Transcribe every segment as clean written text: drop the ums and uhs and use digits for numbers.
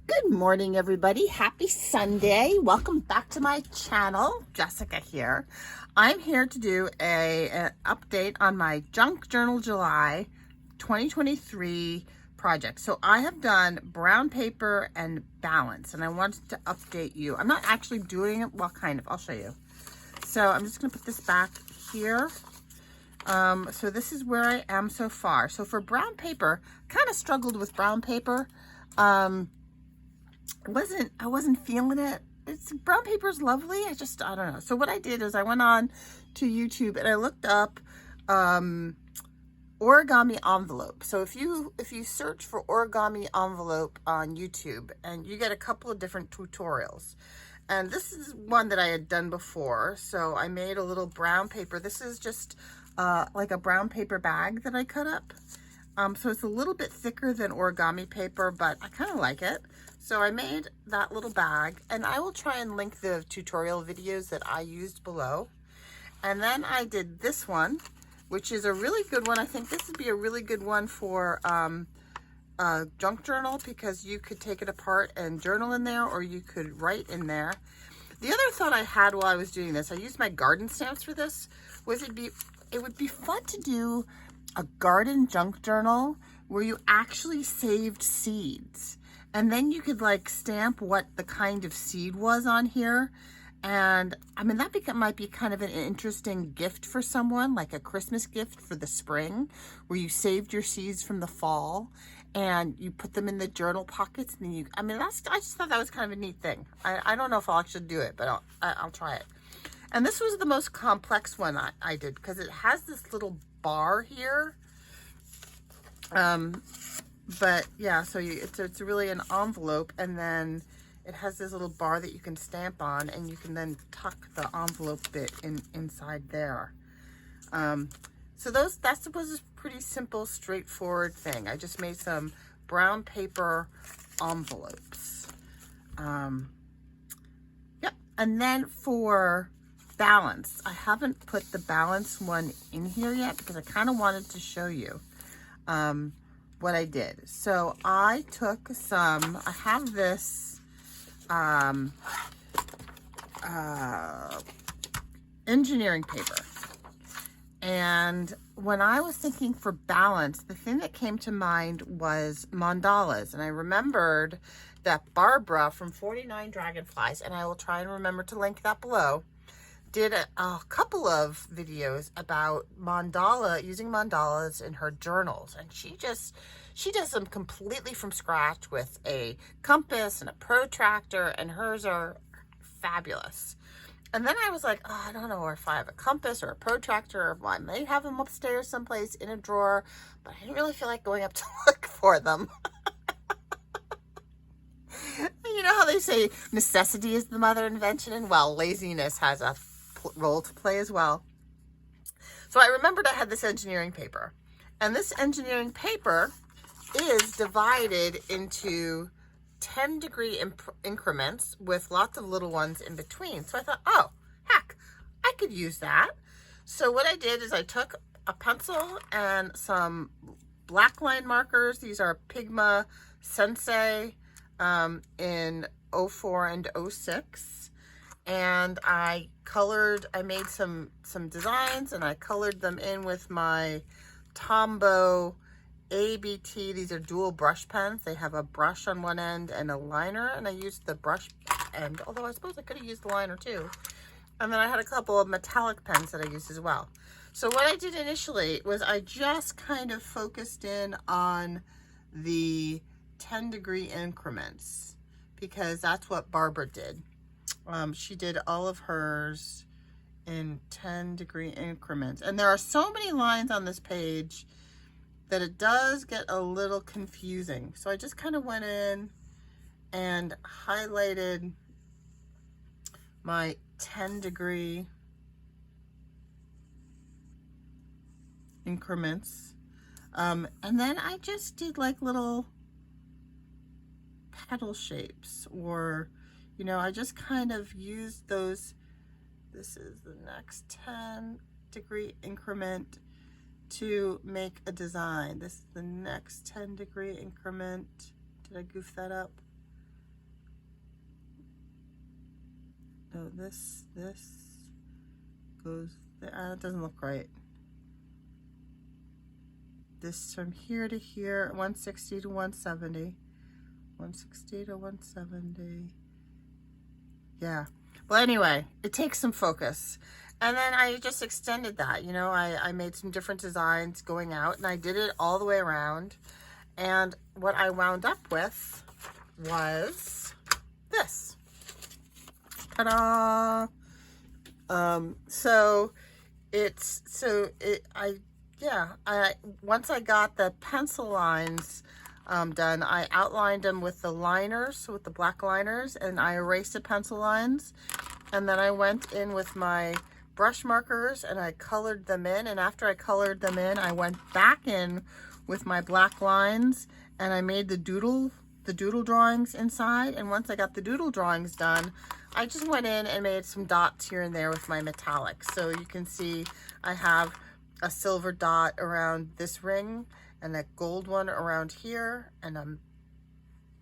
Good morning, everybody. Happy Sunday. Welcome back to my channel. Jessica here. I'm here to do an update on my Junk Journal July 2023 project. So I have done brown paper and balance, and I wanted to update you. I'm not actually doing it, well, kind of. I'll show you. So I'm just going to put this back here. So this is where I am so far. So for brown paper, kind of struggled with brown paper. I wasn't feeling it. Brown paper is lovely. I don't know. So what I did is I went on to YouTube and I looked up origami envelope. So if you search for origami envelope on YouTube, and you get a couple of different tutorials. And this is one that I had done before. So I made a little brown paper. This is just like a brown paper bag that I cut up. So it's a little bit thicker than origami paper, but I kind of like it. So I made that little bag, and I will try and link the tutorial videos that I used below. And then I did this one, which is a really good one. I think this would be a really good one for junk journal, because you could take it apart and journal in there, or you could write in there. The other thought I had while I was doing this, I used my garden stamps for this, was it would be fun to do a garden junk journal where you actually saved seeds. And then you could like stamp what the kind of seed was on here. And I mean, that might be kind of an interesting gift for someone, like a Christmas gift for the spring, where you saved your seeds from the fall and you put them in the journal pockets. And then I just thought that was kind of a neat thing. I don't know if I'll actually do it, but I'll try it. And this was the most complex one I did, because it has this little bar here. But yeah, so it's really an envelope, and then it has this little bar that you can stamp on, and you can then tuck the envelope bit inside there. So that was a pretty simple, straightforward thing. I just made some brown paper envelopes. Yep. And then for balance, I haven't put the balance one in here yet, because I kind of wanted to show you what I did. So I took I have this engineering paper. And when I was thinking for balance, the thing that came to mind was mandalas. And I remembered that Barbara from 49 Dragonflies, and I will try and remember to link that below, did a couple of videos about using mandalas in her journals. And she does them completely from scratch with a compass and a protractor, and hers are fabulous. And then I was like, oh, I don't know if I have a compass or a protractor, or I may have them upstairs someplace in a drawer, but I didn't really feel like going up to look for them. You know how they say necessity is the mother of invention, and well, laziness has a role to play as well. So I remembered I had this engineering paper, and this engineering paper is divided into 10-degree increments with lots of little ones in between. So I thought, oh, heck, I could use that. So what I did is I took a pencil and some black line markers. These are Pigma Sensei in 04 and 06. And I made some designs, and I colored them in with my Tombow ABT. These are dual brush pens. They have a brush on one end and a liner, and I used the brush end, although I suppose I could have used the liner too. And then I had a couple of metallic pens that I used as well. So what I did initially was I just kind of focused in on the 10-degree increments, because that's what Barbara did. She did all of hers in 10-degree increments. And there are so many lines on this page that it does get a little confusing. So I just kind of went in and highlighted my 10-degree increments. And then I just did like little petal shapes, or I just kind of used those. This is the next 10-degree increment to make a design. This is the next 10-degree increment. Did I goof that up? no, this goes there. It doesn't look right. This from here to here, 160 to 170. 160 to 170. Yeah. Well, anyway, it takes some focus. And then I just extended that. You know, I made some different designs going out, and I did it all the way around. And what I wound up with was this. Ta-da! Once I got the pencil lines done, I outlined them with the liners, with the black liners, and I erased the pencil lines. And then I went in with my brush markers and I colored them in. And after I colored them in, I went back in with my black lines and I made the doodle drawings inside. And once I got the doodle drawings done, I just went in and made some dots here and there with my metallics. So you can see I have a silver dot around this ring and a gold one around here and a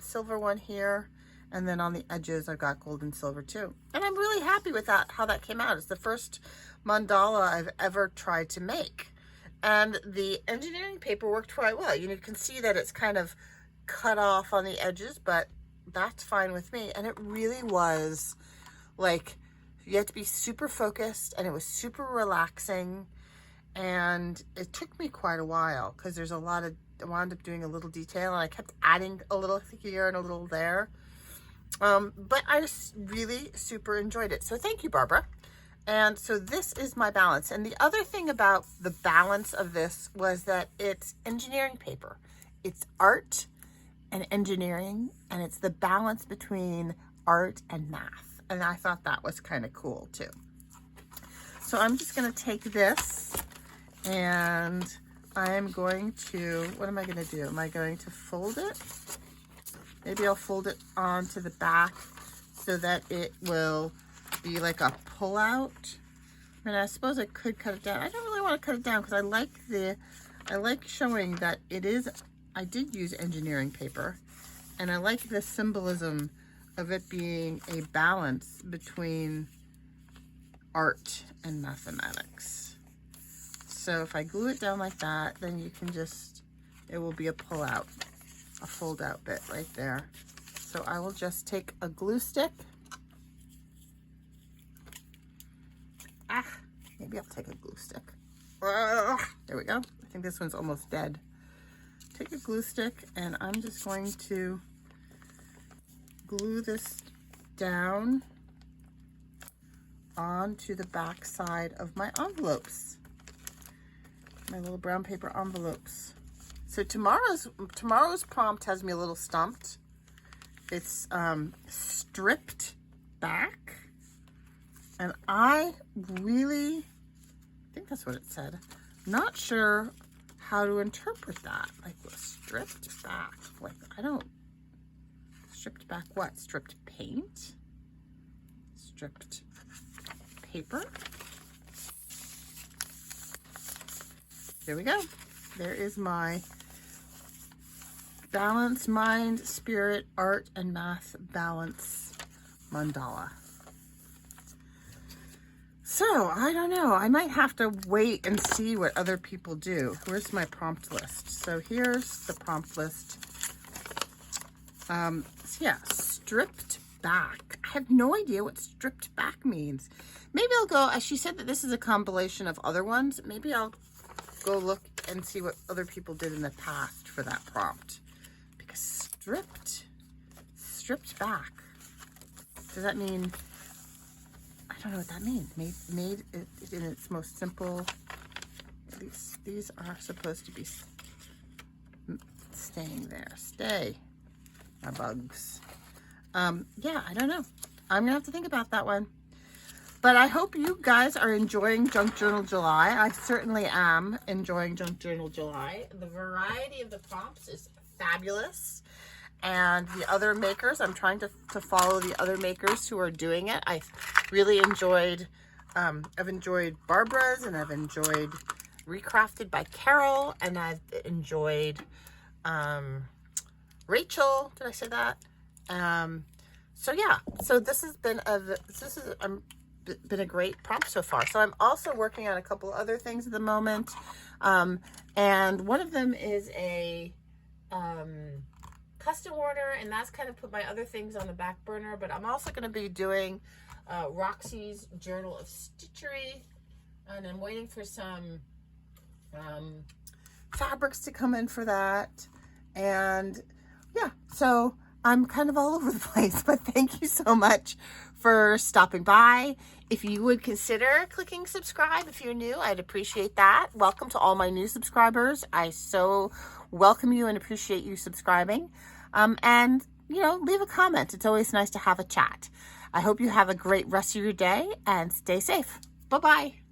silver one here. And then on the edges, I've got gold and silver too. And I'm really happy with that, how that came out. It's the first mandala I've ever tried to make. And the engineering paper worked quite well. You can see that it's kind of cut off on the edges, but that's fine with me. And it really was like, you had to be super focused and it was super relaxing. And it took me quite a while because there's a lot of, I wound up doing a little detail and I kept adding a little here and a little there. But I just really super enjoyed it. So thank you, Barbara. And so this is my balance. And the other thing about the balance of this was that it's engineering paper. It's art and engineering, and it's the balance between art and math. And I thought that was kind of cool too. So I'm just going to take this and I'm going to, what am I going to do? Am I going to fold it? Maybe I'll fold it onto the back so that it will be like a pull out. And I suppose I could cut it down. I don't really want to cut it down because I like showing that it is, I did use engineering paper, and I like the symbolism of it being a balance between art and mathematics. So if I glue it down like that, then you can just, it will be a pull out. A fold out bit right there. So I will just take a glue stick. Maybe I'll take a glue stick. There we go. I think this one's almost dead. Take a glue stick and I'm just going to glue this down onto the back side of my envelopes. My little brown paper envelopes. So tomorrow's prompt has me a little stumped. It's stripped back. And I think that's what it said. Not sure how to interpret that. Like, stripped back. Like, stripped back what? Stripped paint? Stripped paper? There we go. There is my balance, mind, spirit, art, and math balance mandala. So, I don't know. I might have to wait and see what other people do. Where's my prompt list? So here's the prompt list. So yeah, stripped back. I have no idea what stripped back means. Maybe I'll go, as she said that this is a compilation of other ones, maybe I'll go look and see what other people did in the past for that prompt. Because stripped back. Does that mean, I don't know what that means. Made it in its most simple. These are supposed to be staying there. Stay, my bugs. Yeah, I don't know. I'm gonna have to think about that one. But I hope you guys are enjoying Junk Journal July. I certainly am enjoying Junk Journal July. The variety of the prompts is fabulous. And the other makers, I'm trying to follow the other makers who are doing it. I really enjoyed, I've enjoyed Barbara's, and I've enjoyed Recrafted by Carol, and I've enjoyed Rachel. Did I say that? So yeah, so this has been been a great prompt so far. So I'm also working on a couple other things at the moment. And one of them is a custom order, and that's kind of put my other things on the back burner. But I'm also going to be doing Roxy's Journal of Stitchery, and I'm waiting for some fabrics to come in for that. And yeah, so I'm kind of all over the place, but thank you so much for stopping by. If you would consider clicking subscribe if you're new, I'd appreciate that. Welcome to all my new subscribers. I so welcome you and appreciate you subscribing. And, you know, leave a comment. It's always nice to have a chat. I hope you have a great rest of your day and stay safe. Bye-bye.